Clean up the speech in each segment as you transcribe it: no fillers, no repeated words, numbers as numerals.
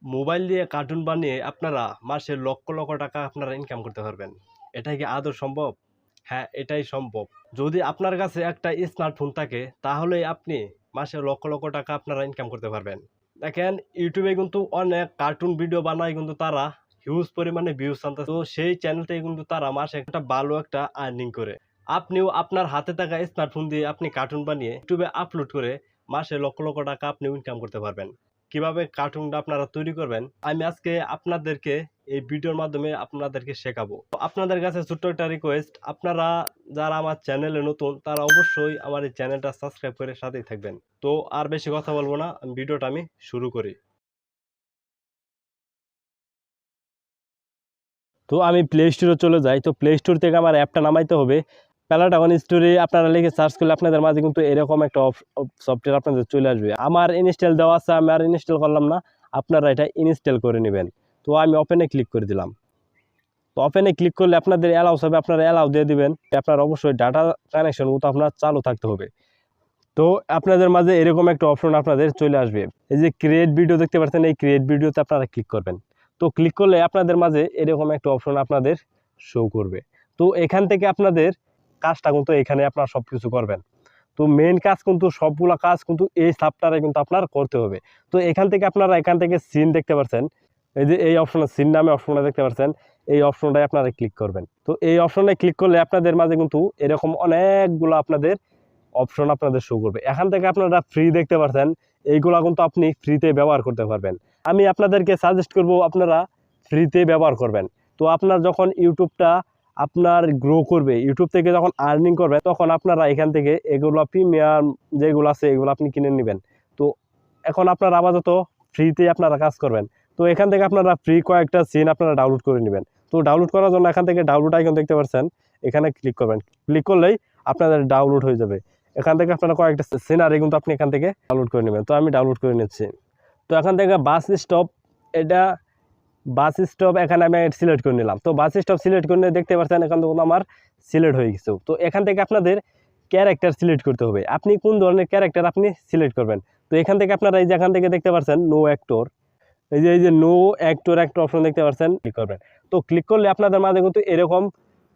Mobile দিয়ে cartoon বানিয়ে আপনারা মাসে লক্ষ লক্ষ টাকা আপনারা ইনকাম করতে পারবেন। এটা কি আদৌ সম্ভব? হ্যাঁ, এটাই সম্ভব। যদি আপনার কাছে একটা স্মার্টফোন থাকে তাহলে আপনি মাসে লক্ষ লক্ষ টাকা আপনারা ইনকাম করতে পারবেন। দেখেন ইউটিউবে কিন্তু অনেক কার্টুন ভিডিও বানায় কিন্তু তারা হিউজ পরিমাণে ভিউজ আনতেছে। তো সেই চ্যানেল থেকে কিন্তু তারা মাসে একটা ভালো একটা আর্নিং করে। আপনিও আপনার হাতে থাকা স্মার্টফোন দিয়ে আপনি কার্টুন বানিয়ে ইউটিউবে আপলোড করে মাসে লক্ষ লক্ষ টাকা আপনি ইনকাম করতে পারবেন। কিভাবে কার্টুনটা আপনারা তৈরি করবেন আমি আজকে আপনাদেরকে এই ভিডিওর মাধ্যমে আপনাদেরকে শেখাবো। তো আপনাদের কাছে ছোট্ট একটা রিকোয়েস্ট, আপনারা যারা আমার চ্যানেলে নতুন তারা অবশ্যই আমার এই চ্যানেলটা সাবস্ক্রাইব করে সাথেই থাকবেন। তো আর বেশি কথা বলবো না, ভিডিওটা আমি শুরু করি। তো আমি প্লে স্টোরে চলে যাই। তো প্লে স্টোর থেকে আমার অ্যাপটা নামাইতে হবে। প্যালাটাগন স্টোরে আপনারা লিখে সার্চ করলে আপনাদের মাঝে কিন্তু এরকম একটা সফটওয়্যার আপনাদের চলে আসবে। আমার ইনস্টল দেওয়া আছে, আমি আর ইনস্টল করলাম না, আপনারা এটা ইনস্টল করে নেবেন। তো আমি ওপেনে ক্লিক করে দিলাম। তো ওপেনে ক্লিক করলে আপনাদের অ্যালাউস হবে, আপনারা অ্যালাউ দিয়ে দিবেন। আপনার অবশ্যই ডাটা কানেকশন মতো আপনার চালু থাকতে হবে। তো আপনাদের মাঝে এরকম একটা অপশন আপনাদের চলে আসবে। এই যে ক্রিয়েট ভিডিও দেখতে পাচ্ছেন, এই ক্রিয়েট ভিডিওতে আপনারা ক্লিক করবেন। তো ক্লিক করলে আপনাদের মাঝে এরকম একটা অপশন আপনাদের শো করবে। তো এখান থেকে আপনাদের কাজটা কিন্তু এখানে আপনারা সব কিছু করবেন। তো মেইন কাজ কিন্তু সবগুলা কাজ কিন্তু এই সাবটারে কিন্তু আপনার করতে হবে। তো এখান থেকে আপনারা এখান থেকে সিন দেখতে পাচ্ছেন, এই যে এই অপশনে সিন নামে অপশনটা দেখতে পাচ্ছেন, এই অপশনটাই আপনারা ক্লিক করবেন। তো এই অপশনে ক্লিক করলে আপনাদের মাঝে কিন্তু এরকম অনেকগুলো আপনাদের অপশন আপনাদের শো করবে। এখান থেকে আপনারা ফ্রি দেখতে পাচ্ছেন, এইগুলা কিন্তু আপনি ফ্রিতে ব্যবহার করতে পারবেন। আমি আপনাদেরকে সাজেস্ট করব আপনারা ফ্রিতে ব্যবহার করবেন। তো আপনার যখন ইউটিউবটা আপনার গ্রো করবে, ইউটিউব থেকে যখন আর্নিং করবে, তখন আপনারা এখান থেকে এগুলো প্রিমিয়াম যেগুলো আছে এগুলো আপনি কিনে নেবেন। তো এখন আপনারা আপাতত ফ্রিতে আপনারা কাজ করবেন। তো এখান থেকে আপনারা ফ্রি কয়েকটা সিন আপনারা ডাউনলোড করে নেবেন। তো ডাউনলোড করার জন্য এখান থেকে ডাউনলোড আইকন দেখতে পাচ্ছেন, এখানে ক্লিক করবেন। ক্লিক করলেই আপনাদের ডাউনলোড হয়ে যাবে। এখান থেকে আপনারা কয়েকটা সিনারি কিন্তু আপনি এখান থেকে ডাউনলোড করে নেবেন। তো আমি ডাউনলোড করে নিচ্ছি। তো এখান থেকে বাস স্টপ, এটা বাস স্টপ এখানে আমি সিলেক্ট করে নিলাম। তো বাস স্টপ সিলেক্ট করে নিয়ে দেখতে পাচ্ছেন এখান থেকে আমার সিলেক্ট হয়ে গেছে। তো এখান থেকে আপনাদের ক্যারেক্টার সিলেক্ট করতে হবে, আপনি কোন ধরনের ক্যারেক্টার আপনি সিলেক্ট করবেন। তো এখান থেকে আপনারা এই যে এখান থেকে দেখতে পাচ্ছেন নো অ্যাক্টর, এই যে নো অ্যাক্টর একটা অপশন দেখতে পাচ্ছেন, ক্লিক করবেন। তো ক্লিক করলে আপনাদের মাঝে কিন্তু এরকম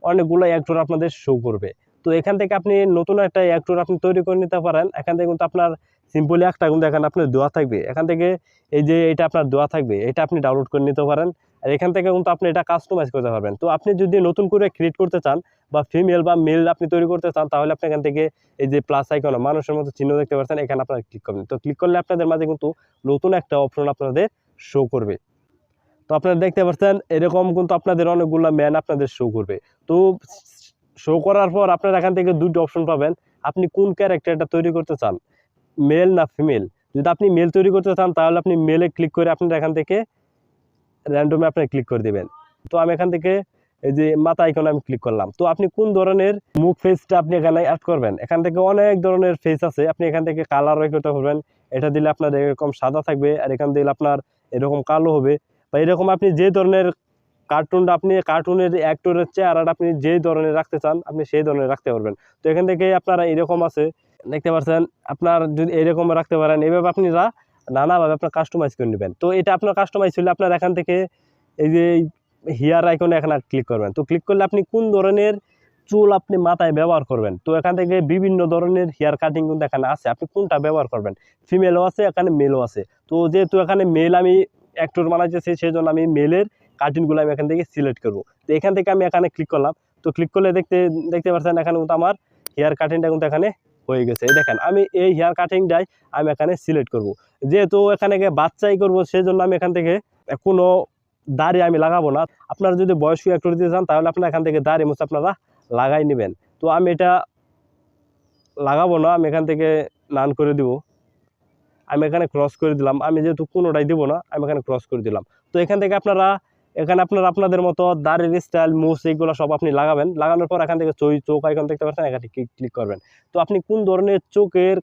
অনেকগুলো অ্যাক্টর আপনাদের শো করবে। তো এখান থেকে আপনি নতুন একটা অ্যাক্টর আপনি তৈরি করে নিতে পারেন। এখান থেকে কিন্তু আপনার সিম্পলি একটা কিন্তু এখানে আপনার দেওয়া থাকবে। এখান থেকে এই যে এটা আপনার দেওয়া থাকবে, এটা আপনি ডাউনলোড করে নিতে পারেন। আর এখান থেকে কিন্তু আপনি এটা কাস্টমাইজ করতে পারবেন। তো আপনি যদি নতুন করে ক্রিয়েট করতে চান বা ফিমেল বা মেল আপনি তৈরি করতে চান, তাহলে আপনি এখান থেকে এই যে প্লাস আইকন মানুষের মতো চিহ্ন দেখতে পাচ্ছেন, এখানে আপনারা ক্লিক করবেন। তো ক্লিক করলে আপনাদের মাঝে কিন্তু নতুন একটা অপশন আপনাদের শো করবে। তো আপনারা দেখতে পাচ্ছেন এরকম কিন্তু আপনাদের অনেকগুলো ম্যান আপনাদের শো করবে। তো শো করার পর আপনারা এখান থেকে দুটো অপশন পাবেন, আপনি কোন ক্যারেক্টারটা তৈরি করতে চান, মেল না ফিমেল। যদি আপনি মেল তৈরি করতে চান তাহলে আপনি মেলে ক্লিক করে আপনারা এখান থেকে র্যান্ডমে আপনি ক্লিক করে দিবেন। তো আমি এখান থেকে এই যে মাথা আইকনে আমি ক্লিক করলাম। তো আপনি কোন ধরনের মুখ ফেসটা আপনি এখানে অ্যাড করবেন, এখান থেকে অনেক ধরনের ফেস আছে, আপনি এখান থেকে কালার করতে পারবেন। এটা দিলে আপনার এরকম সাদা থাকবে, আর এখান দিলে আপনার এরকম কালো হবে, বা এরকম আপনি যে ধরনের কার্টুনটা আপনি কার্টুনের অ্যাক্টরের চেহারাটা আপনি যে ধরনের রাখতে চান আপনি সেই ধরনের রাখতে পারবেন। তো এখান থেকে আপনারা এরকম আছে দেখতে পাচ্ছেন, আপনার যদি এরকম রাখতে পারেন, এইভাবে আপনারা নানাভাবে আপনার কাস্টমাইজ করে নেবেন। তো এটা আপনার কাস্টমাইজ হলে আপনার এখান থেকে এই যে হেয়ার আইকনে এখানে ক্লিক করবেন। তো ক্লিক করলে আপনি কোন ধরনের চুল আপনি মাথায় ব্যবহার করবেন, তো এখান থেকে বিভিন্ন ধরনের হেয়ার কাটিং কিন্তু এখানে আছে, আপনি কোনটা ব্যবহার করবেন। ফিমেলও আছে, এখানে মেলও আছে। তো যেহেতু এখানে মেল আমি অ্যাক্টর বানাইতেছি, সেই জন্য আমি মেলের কাটিংগুলো আমি এখান থেকে সিলেক্ট করব। তো এখান থেকে আমি এখানে ক্লিক করলাম। তো ক্লিক করলে দেখতে পাচ্ছেন এখানে কিন্তু আমার হেয়ার কাটিংটা কিন্তু এখানে হয়ে গেছে। দেখেন আমি এই হেয়ার কাটিংটাই আমি এখানে সিলেক্ট করব। যেহেতু এখানে বাচ্চাই করব, সেই জন্য আমি এখান থেকে কোনো দাড়ি আমি লাগাবো না। আপনারা যদি বয়স্ক অ্যাক্টর দিতে চান তাহলে আপনারা এখান থেকে দাড়ি মুছে আপনারা লাগাই নেবেন। তো আমি এটা লাগাবো না, আমি এখান থেকে নান করে দিব। আমি এখানে ক্রস করে দিলাম, আমি যেহেতু কোনোটাই দিব না আমি এখানে ক্রস করে দিলাম। তো এখান থেকে আপনারা এখানে আপনাদের মতো দাড়ির স্টাইল মুছ এইগুলো সব আপনি লাগাবেন। লাগানোর পর এখান থেকে চোখ আইকন দেখতে পাচ্ছেন, এখানে ক্লিক করবেন। তো আপনি কোন ধরনের চোখের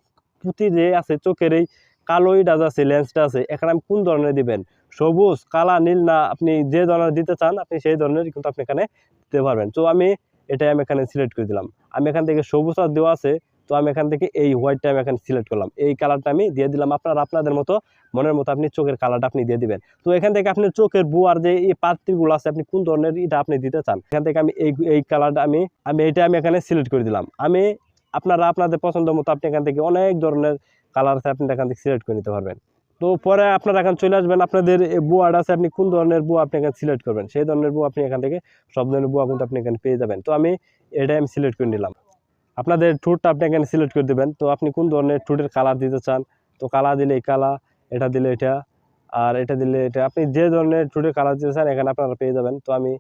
পুঁতি যে আছে, চোখের এই কালো ইটা আছে লেন্সটা আছে, এখানে আমি কোন ধরনের দিবেন, সবুজ কালা নীল না আপনি যে ধরনের দিতে চান আপনি সেই ধরনের কিন্তু আপনি এখানে দিতে পারবেন। তো আমি এটাই আমি এখানে সিলেক্ট করে দিলাম। আমি এখান থেকে সবুজ আর দেওয়া আছে, তো তো আমি এখান থেকে এই হোয়াইটটা আমি এখানে সিলেক্ট করলাম, এই কালারটা আমি দিয়ে দিলাম। আপনাদের মতো মনের মতো আপনি চোখের কালারটা আপনি দিয়ে দিবেন। তো এখান থেকে আপনি চোখের বুয়ার যে এই পার্টগুলো আছে আপনি কোন ধরনের এটা আপনি দিতে চান, এখান থেকে আমি এই কালারটা আমি এইটা আমি এখানে সিলেক্ট করে দিলাম। আপনাদের পছন্দ মতো আপনি এখান থেকে অনেক ধরনের কালার আছে, আপনি এখান থেকে সিলেক্ট করে নিতে পারবেন। তো পরে আপনারা এখন চলে আসবেন, আপনাদের বুয়াটা আছে, আপনি কোন ধরনের বুয়া আপনি এখানে সিলেক্ট করবেন, সেই ধরনের বুয়া আপনি এখান থেকে সব ধরনের বুয়া কিন্তু আপনি এখানে পেয়ে যাবেন। তো আমি এটা আমি সিলেক্ট করে নিলাম। আপনাদের ঠোঁটটা আপনি এখানে সিলেক্ট করে দেবেন। তো আপনি কোন ধরনের ঠোঁটের কালার দিতে চান, তো কালার দিলে এই কালার, এটা দিলে এটা, আর এটা দিলে এটা, আপনি যে ধরনের ঠোঁটের কালার দিতে চান এখানে আপনারা পেয়ে যাবেন। তো আমি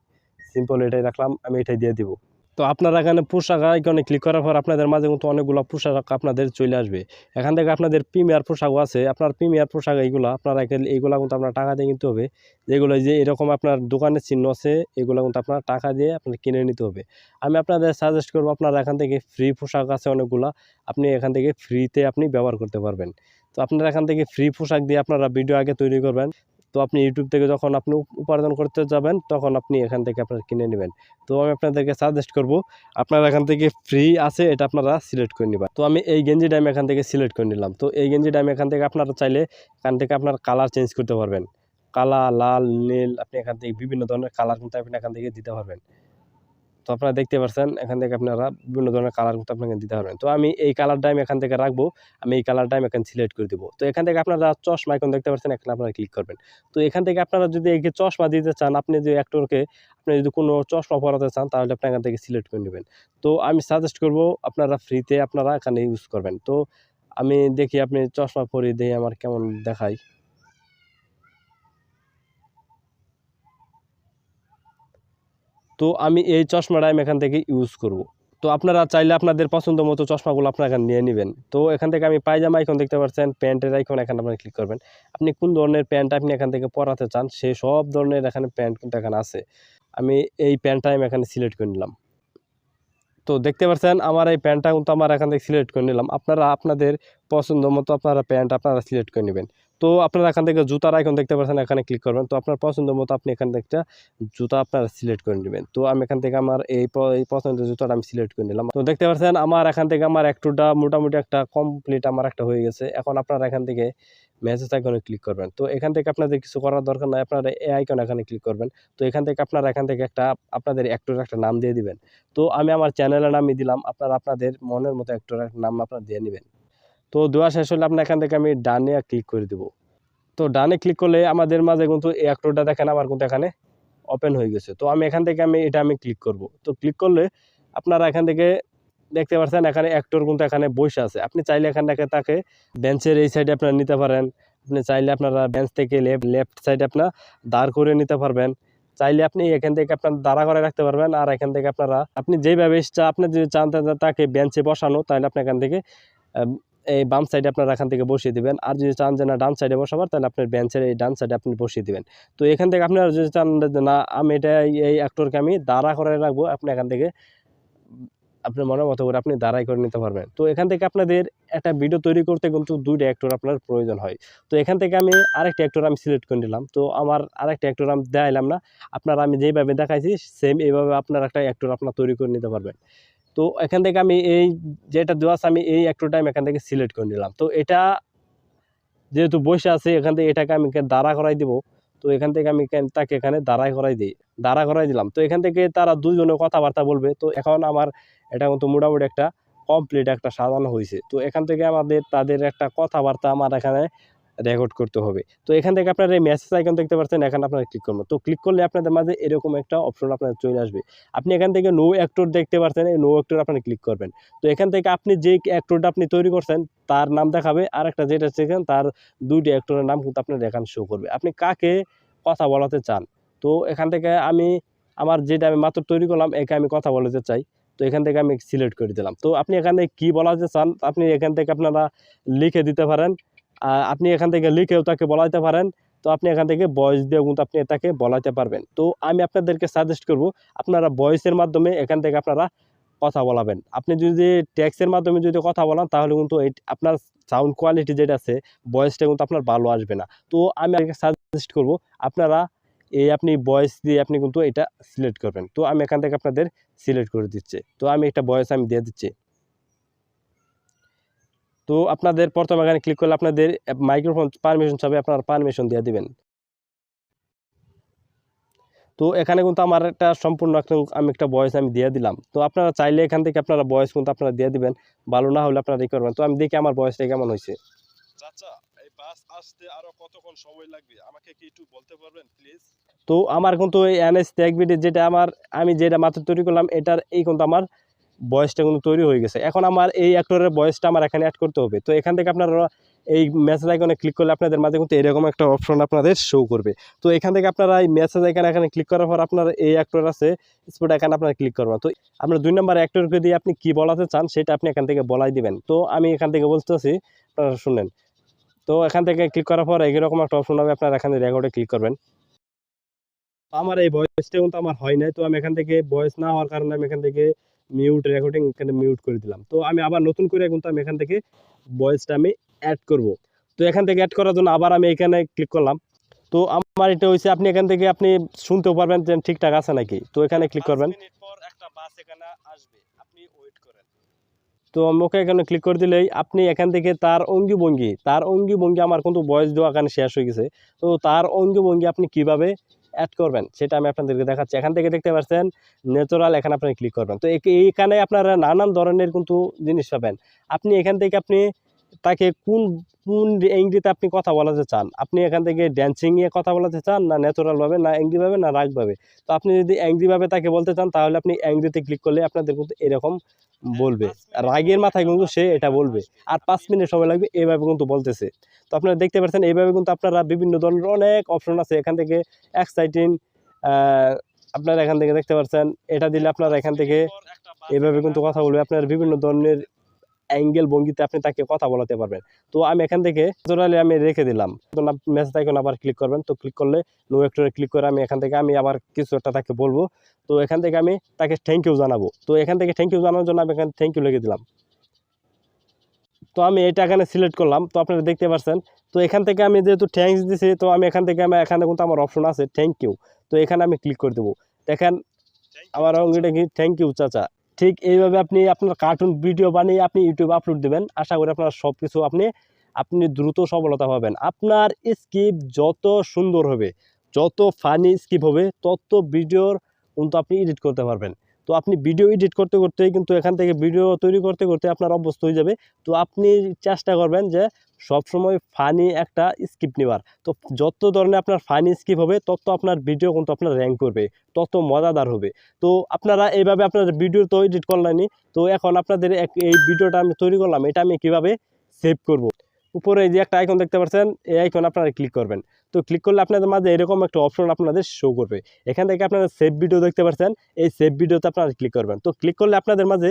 সিম্পল এটাই রাখলাম, আমি এটাই দিয়ে দিব। তো আপনারা এখানে পোশাক আইকনে ক্লিক করার পর আপনাদের মাঝে কিন্তু অনেকগুলো পোশাক আপনাদের চলে আসবে। এখান থেকে আপনাদের প্রিমিয়ার পোশাকও আছে, আপনার প্রিমিয়ার পোশাক এইগুলো আপনারা এইগুলো কিন্তু আপনার টাকা দিয়ে কিনতে হবে। যেগুলো যে এরকম আপনার দোকানের চিহ্ন আছে এগুলো কিন্তু আপনার টাকা দিয়ে আপনার কিনে নিতে হবে। আমি আপনাদের সাজেস্ট করবো আপনারা এখান থেকে ফ্রি পোশাক আছে অনেকগুলো, আপনি এখান থেকে ফ্রিতে আপনি ব্যবহার করতে পারবেন। তো আপনারা এখান থেকে ফ্রি পোশাক দিয়ে আপনারা ভিডিও আগে তৈরি করবেন। তো আপনি ইউটিউব থেকে যখন আপনি উপার্জন করতে যাবেন তখন আপনি এখান থেকে আপনারা কিনে নেবেন। তো আমি আপনাদেরকে সাজেস্ট করব আপনারা এখান থেকে ফ্রি আছে এটা আপনারা সিলেক্ট করে নেবেন। তো আমি এই গেঞ্জিটা আমি এখান থেকে সিলেক্ট করে নিলাম। তো এই গেঞ্জিটা আমি এখান থেকে আপনারা চাইলে এখান থেকে আপনার কালার চেঞ্জ করতে পারবেন, কালা, লাল, নীল, আপনি এখান থেকে বিভিন্ন ধরনের কালার কিন্তু আপনি এখান থেকে দিতে পারবেন। তো আপনারা দেখতে পাচ্ছেন এখান থেকে আপনারা বিভিন্ন ধরনের কালার কিন্তু আপনাকে দিতে পারবেন। তো আমি এই কালারটা আমি এখান থেকে রাখবো, আমি এই কালারটা আমি এখানে সিলেক্ট করে দিব। তো এখান থেকে আপনারা চশমা আইকন দেখতে পাচ্ছেন, এখানে আপনারা ক্লিক করবেন। তো এখান থেকে আপনারা যদি এই চশমা দিতে চান, আপনি যে অ্যাক্টরকে আপনি যদি কোনো চশমা পরাতে চান তাহলে আপনি এখান থেকে সিলেক্ট করে নেবেন। তো আমি সাজেস্ট করব আপনারা ফ্রিতে আপনারা এখানে ইউজ করবেন। তো আমি দেখি আপনি চশমা পরিয়ে দিয়ে আমার কেমন দেখায়। তো আমি এই চশমাটা আমি এখান থেকে ইউজ করব। তো আপনারা চাইলে আপনাদের পছন্দ মতো চশমাগুলো আপনারা এখানে নিয়ে নেবেন। তো এখান থেকে আমি পায়জামা আইকন দেখতে পাচ্ছেন, প্যান্টের আইকন, এখানে আপনারা ক্লিক করবেন। আপনি কোন ধরনের প্যান্ট আপনি এখান থেকে পরাতে চান সেই সব ধরনের এখানে প্যান্ট কিন্তু এখানে আছে। আমি এই প্যান্টটা আমি এখানে সিলেক্ট করে নিলাম। তো দেখতে পাচ্ছেন আমার এই প্যান্টটা কিন্তু আমার এখান থেকে সিলেক্ট করে নিলাম। আপনারা আপনাদের পছন্দ মতো আপনারা প্যান্ট আপনারা সিলেক্ট করে নেবেন। তো আপনারা এখান থেকে জুতার আইকন দেখতে পাচ্ছেন, এখানে ক্লিক করবেন। তো আপনার পছন্দ মতো আপনি এখান থেকে একটা জুতা আপনারা সিলেক্ট করে নেবেন। তো আমি এখান থেকে আমার এই পছন্দের জুতাটা আমি সিলেক্ট করে নিলাম। তো দেখতে পাচ্ছেন আমার এখান থেকে আমার একটুটা মোটামুটি একটা কমপ্লিট আমার একটা হয়ে গেছে। এখন আপনারা এখান থেকে মেসেজ আইকনে ক্লিক করবেন। তো এখান থেকে আপনাদের কিছু করার দরকার নাই, আপনারা এই আইকন এখানে ক্লিক করবেন। তো এখান থেকে আপনারা এখান থেকে একটা আপনাদের অ্যাক্টরের একটা নাম দিয়ে দিবেন। তো আমি আমার চ্যানেলের নামই দিলাম, আপনারা আপনাদের মনের মতো অ্যাক্টরের নাম আপনারা দিয়ে নেবেন। তো দেওয়া শেষ হলে আপনার এখান থেকে আমি ডানে ক্লিক করে দেবো। তো ডানে ক্লিক করলে আমাদের মাঝে কিন্তু এই অ্যাক্টরটা দেখেন আমার কিন্তু এখানে ওপেন হয়ে গেছে। তো আমি এখান থেকে এটা আমি ক্লিক করব। তো ক্লিক করলে আপনারা এখান থেকে দেখতে পাচ্ছেন এখানে অ্যাক্টর কিন্তু এখানে বসে আছে। আপনি চাইলে এখান থেকে তাকে বেঞ্চের এই সাইডে আপনারা নিতে পারেন। আপনি চাইলে আপনারা বেঞ্চ থেকে লেফট সাইডে আপনার দাঁড় করে নিতে পারবেন। চাইলে আপনি এখান থেকে আপনার দাঁড়া করে রাখতে পারবেন। আর এখান থেকে আপনারা আপনি যেভাবে ইচ্ছা আপনি যদি চান তাকে বেঞ্চে বসানো তাহলে আপনি এখান থেকে এই বাম সাইডে আপনারা এখান থেকে বসিয়ে দিবেন। আর যদি চান যে না ডান সাইডে বসাবার তাহলে আপনার বেঞ্চের এই ডান সাইডে আপনি বসিয়ে দিবেন। তো এখান থেকে আপনারা যদি চান না আমি এই অ্যাক্টরকে আমি দাঁড়া করে রাখবো, আপনি এখান থেকে আপনার মনের মতো করে আপনি দাঁড়াই করে নিতে পারবেন। তো এখান থেকে আপনাদের একটা ভিডিও তৈরি করতে কিন্তু ২ টা অ্যাক্টর আপনার প্রয়োজন হয়। তো এখান থেকে আমি আরেকটা অ্যাক্টর আমি সিলেক্ট করে নিলাম। তো আমার আরেকটা অ্যাক্টর আমি দেখাইলাম না, আপনারা আমি যেভাবে দেখাইছি সেম এইভাবে আপনার একটা অ্যাক্টর আপনার তৈরি করে নিতে পারবেন। তো এখান থেকে আমি এই যেটা দেওয়া আছে আমি এই অ্যাক্টরটা আমি এখান থেকে সিলেক্ট করে নিলাম। তো এটা যেহেতু বসে আছে এখান থেকে এটাকে আমি দাঁড়া করাই দিব। তো এখান থেকে আমি তাকে এখানে দাঁড়া করাই দিলাম। তো এখান থেকে তারা দুজনে কথাবার্তা বলবে। তো এখন আমার এটা কিন্তু মোটামুটি একটা কমপ্লিট একটা সাজানো হয়েছে। তো এখান থেকে তাদের একটা কথাবার্তা আমার এখানে রেকর্ড করতে হবে। তো এখান থেকে আপনার এই মেসেজ আইকন দেখতে পাচ্ছেন, এখানে আপনারা ক্লিক করবেন। তো ক্লিক করলে আপনাদের মাঝে এরকম একটা অপশন আপনার চলে আসবে। আপনি এখান থেকে নো অ্যাক্টর দেখতে পাচ্ছেন, এই নো অ্যাক্টর আপনি ক্লিক করবেন। তো এখান থেকে আপনি যে অ্যাক্টরটা আপনি তৈরি করছেন তার নাম দেখাবে, আর একটা যেটা চেয়েছেন তার ২ টি অ্যাক্টরের নাম কিন্তু আপনার এখানে শো করবে। আপনি কাকে কথা বলাতে চান। তো এখান থেকে আমি আমার যেটা আমি মাত্র তৈরি করলাম একে আমি কথা বলাতে চাই। তো এখান থেকে আমি সিলেক্ট করে দিলাম। তো আপনি এখানে কি বলাতে চান আপনি এখান থেকে আপনারা লিখে দিতে পারেন। আপনি এখান থেকে লিখেও তাকে বলাইতে পারেন। তো আপনি এখান থেকে ভয়েস দিয়েও কিন্তু আপনি তাকে বলাইতে পারবেন। তো আমি আপনাদেরকে সাজেস্ট করব আপনারা ভয়েসের মাধ্যমে এখান থেকে আপনারা কথা বলাবেন। আপনি যদি টেক্সটের মাধ্যমে যদি কথা বলান তাহলে কিন্তু আপনার সাউন্ড কোয়ালিটি যেটা আছে ভয়েসটা কিন্তু আপনার ভালো আসবে না। তো আমি সাজেস্ট করব আপনারা আপনি ভয়েস দিয়ে আপনি কিন্তু এটা সিলেক্ট করবেন। তো আমি এখান থেকে আপনাদের সিলেক্ট করে দিচ্ছি। তো আমি একটা ভয়েস আমি দিয়ে দিচ্ছি। তো আপনাদের প্রথমে এখানে ক্লিক করলে আপনাদের মাইক্রোফোন পারমিশন চাবে, আপনারা পারমিশন দিয়ে দিবেন। তো এখানে কিন্তু আমার একটা সম্পূর্ণ আমি একটা ভয়েস আমি দিয়ে দিলাম। তো আপনারা চাইলে এখান থেকে আপনারা ভয়েস কিন্তু আপনারা দিয়ে দিবেন, ভালো না হলে আপনারা ই করবেন। তো আমি দেখি আমার ভয়েসটা কেমন হয়েছে। চাচা, এই বাস আসতে আরো কতক্ষণ সময় লাগবে আমাকে কি একটু বলতে পারবেন প্লিজ? তো আমার কিন্তু এই Nhtechbd যেটা আমি যেটা মাত্র তৈরি করলাম, এটার এই কিন্তু আমার ভয়েসটা কিন্তু তৈরি হয়ে গেছে। এখন আমার এই অ্যাক্টরের ভয়েসটা আমার এখানে অ্যাড করতে হবে। তো এখান থেকে আপনারা এই মেসেজ আইকনে ক্লিক করলে আপনাদের মাঝে কিন্তু এরকম একটা অপশন আপনাদের শো করবে। তো এখান থেকে আপনারা এই মেসেজ আইকনে এখানে ক্লিক করার পর আপনার এই অ্যাক্টর আছে স্পট এখানে আপনারা ক্লিক করবেন। তো আপনার 2 নম্বর অ্যাক্টরকে দিয়ে আপনি কি বলাতে চান সেটা আপনি এখান থেকে বলাই দিবেন। তো আমি এখান থেকে বলতেছি, আপনারা শুনেন। তো এখান থেকে ক্লিক করার পর এরকম একটা অপশন হবে, আপনারা এখানে রেকর্ডে ক্লিক করবেন। আমার এই ভয়েসটা কিন্তু আমার হয় নাই। তো আমি এখান থেকে ভয়েস না হওয়ার কারণে আমি এখান থেকে মিউট রেকর্ডিং এখানে মিউট করে দিলাম। তো আমি আবার নতুন করে কিন্তু আমি এখান থেকে ভয়েসটা আমি অ্যাড করব। তো এখান থেকে অ্যাড করার জন্য আবার আমি এখানে ক্লিক করলাম। তো আমার এটা হইছে, আপনি এখান থেকে আপনি শুনতেও পারবেন যে ঠিকঠাক আছে নাকি। তো এখানে ক্লিক করবেন। 5 মিনিট পর একটা বাস এখানে আসবে, আপনি ওয়েট করেন। তো আমি ওকে এখানে ক্লিক করে দিলেই আপনি এখান থেকে তার অঙ্গি-ভঙ্গি আমার কিন্তু ভয়েস দেওয়া এখানে শেষ হয়ে গেছে। তো তার অঙ্গি-ভঙ্গি আপনি কিভাবে অ্যাড করবেন সেটা আমি আপনাদেরকে দেখাচ্ছি। এখান থেকে দেখতে পাচ্ছেন ন্যাচারাল, এখানে আপনি ক্লিক করবেন। তো এইখানে আপনারা নানান ধরনের কিন্তু জিনিস পাবেন। আপনি এখান থেকে আপনি তাকে কোন ইঙ্গিতে আপনি কথা বলাতে চান। আপনি এখান থেকে ড্যান্সিং এ কথা বলাতে চান, না ন্যাচারাল ভাবে, না অ্যাংরি ভাবে, না রাগ ভাবে। তো আপনি যদি অ্যাংরি ভাবে তাকে বলতে চান তাহলে আপনি অ্যাংরিতে ক্লিক করলে আপনাদের কিন্তু এরকম বলবে। রাগের মাথায় কিন্তু সে এটা বলবে। আর 5 মিনিট সময় লাগবে এভাবে কিন্তু বলতেছে। তো আপনারা দেখতে পাচ্ছেন এইভাবে কিন্তু আপনারা বিভিন্ন ধরনের অনেক অপশন আছে এখান থেকে এক্সাইটিং, আ আপনারা এখান থেকে দেখতে পাচ্ছেন এটা দিলে আপনারা এখান থেকে এভাবে কিন্তু কথা বলবে। আপনার বিভিন্ন ধরনের অ্যাঙ্গেল ভঙ্গিতে আপনি তাকে কথা বলাতে পারবেন। তো আমি এখান থেকে ন্যাচারালি আমি রেখে দিলাম। মেসেজ আইকন আবার ক্লিক করবেন। তো ক্লিক করলে নো অ্যাক্টরে ক্লিক করে আমি এখান থেকে আমি আবার কিছু একটা তাকে বলবো। তো এখান থেকে আমি তাকে থ্যাংক ইউ জানাবো। তো এখান থেকে থ্যাংক ইউ জানানোর জন্য আমি এখানে থ্যাংক ইউ লিখে দিলাম। তো আমি এটা এখানে সিলেক্ট করলাম। তো আপনারা দেখতে পাচ্ছেন। তো এখান থেকে আমি যেহেতু থ্যাংকস দিছি, তো আমি এখানে কিন্তু আমার অপশন আছে থ্যাংক ইউ। তো এখানে আমি ক্লিক করে দেবো। দেখেন আমার অঙ্গটা কি, থ্যাংক ইউ চাচা। ঠিক এইভাবে আপনি আপনার কার্টুন ভিডিও বানিয়ে আপনি ইউটিউবে আপলোড দেবেন। আশা করি আপনার সব কিছু আপনি দ্রুত সফলতা পাবেন। আপনার স্ক্রিপ্ট যত সুন্দর হবে, যত ফানি স্ক্রিপ্ট হবে, তত ভিডিওর কিন্তু আপনি এডিট করতে পারবেন। তো আপনি ভিডিও এডিট করতে করতেই কিন্তু এখান থেকে ভিডিও তৈরি করতে করতে আপনার অভ্যস্ত হয়ে যাবে। তো আপনি চেষ্টা করবেন যে সবসময় ফানি একটা স্ক্রিপ্ট নেওয়ার। তো যত ধরনের আপনার ফানি স্ক্রিপ্ট হবে তত আপনার ভিডিও কিন্তু আপনার র্যাঙ্ক করবে, তত মজাদার হবে। তো আপনারা এইভাবে আপনার ভিডিও তো এডিট করলেনই। তো এখন আপনাদের এই ভিডিওটা আমি তৈরি করলাম, এটা আমি কিভাবে সেভ করব। উপরে এই যে একটা আইকন দেখতে পাচ্ছেন, এই আইকন আপনারা ক্লিক করবেন। তো ক্লিক করলে আপনাদের মাঝে এরকম একটা অপশন আপনাদের শো করবে। এখান থেকে আপনারা সেভ ভিডিও দেখতে পাচ্ছেন, এই সেভ ভিডিওতে আপনারা ক্লিক করবেন। তো ক্লিক করলে আপনাদের মাঝে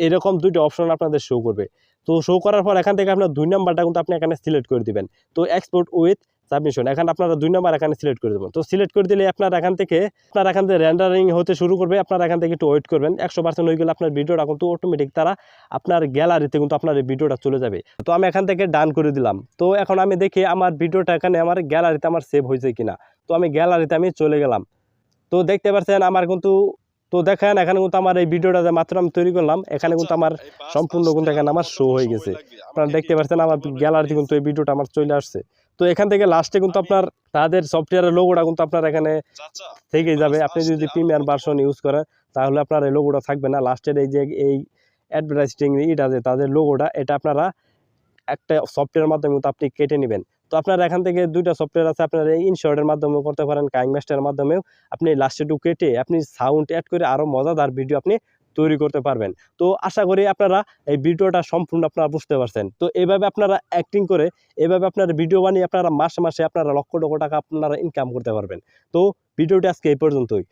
এরকম 2টা অপশন আপনাদের শো করবে। তো শো করার পর এখান থেকে আপনার 2 নাম্বারটা কিন্তু আপনি এখানে সিলেক্ট করে দিবেন। তো এক্সপোর্ট উইথ সাবমিশন, এখানে আপনারা 2 নাম্বার এখানে সিলেক্ট করে দেবেন। তো সিলেক্ট করে দিলে আপনার এখান থেকে রেন্ডারিং হতে শুরু করবে। আপনারা এখান থেকে একটু ওয়েট করবেন। 100% হয়ে গেলে আপনার ভিডিওটা কিন্তু অটোমেটিক তারা আপনার গ্যালারিতে কিন্তু আপনার এই ভিডিওটা চলে যাবে। তো আমি এখান থেকে ডান করে দিলাম। তো এখন আমি দেখি আমার ভিডিওটা এখানে আমার গ্যালারিতে আমার সেভ হয়েছে কিনা। তো আমি গ্যালারিতে আমি চলে গেলাম। তো দেখতে পাচ্ছেন আমার কিন্তু, তো দেখেন এখানে কিন্তু আমার এই ভিডিওটা যে মাত্র আমি তৈরি করলাম, এখানে কিন্তু আমার সম্পূর্ণ কিন্তু এখানে আমার শো হয়ে গেছে। আপনারা দেখতে পাচ্ছেন আমার গ্যালারিতে কিন্তু এই ভিডিওটা আমার চলে আসছে। তো এখান থেকে লাস্টে কিন্তু আপনার তাদের সফটওয়্যারের লোগোটা কিন্তু আপনার এখানে থেকেই যাবে। আপনি যদি প্রিমিয়ার ভার্সন ইউজ করেন তাহলে আপনার এই লোগোটা থাকবে না। লাস্টের এই যে এই অ্যাডভার্টাইজিং এটা যে তাদের লোগোটা, এটা আপনারা একটা সফটওয়্যারের মাধ্যমে কিন্তু আপনি কেটে নেবেন। তো আপনার এখান থেকে 2টা সফটওয়্যার আছে, আপনারা ইনশর্টের মাধ্যমেও করতে পারেন, কাইংমাস্টারের মাধ্যমেও আপনি লাস্টেটু কেটে আপনি সাউন্ড অ্যাড করে আরও মজাদার ভিডিও আপনি তৈরি করতে পারবেন। তো আশা করি আপনারা এই ভিডিওটা সম্পূর্ণ আপনারা বুঝতে পারছেন। তো এইভাবে আপনারা অ্যাক্টিং করে, এভাবে আপনার ভিডিও বানিয়ে আপনারা মাসে মাসে আপনারা লক্ষ লক্ষ টাকা আপনারা ইনকাম করতে পারবেন। তো ভিডিওটি আজকে এই পর্যন্তই।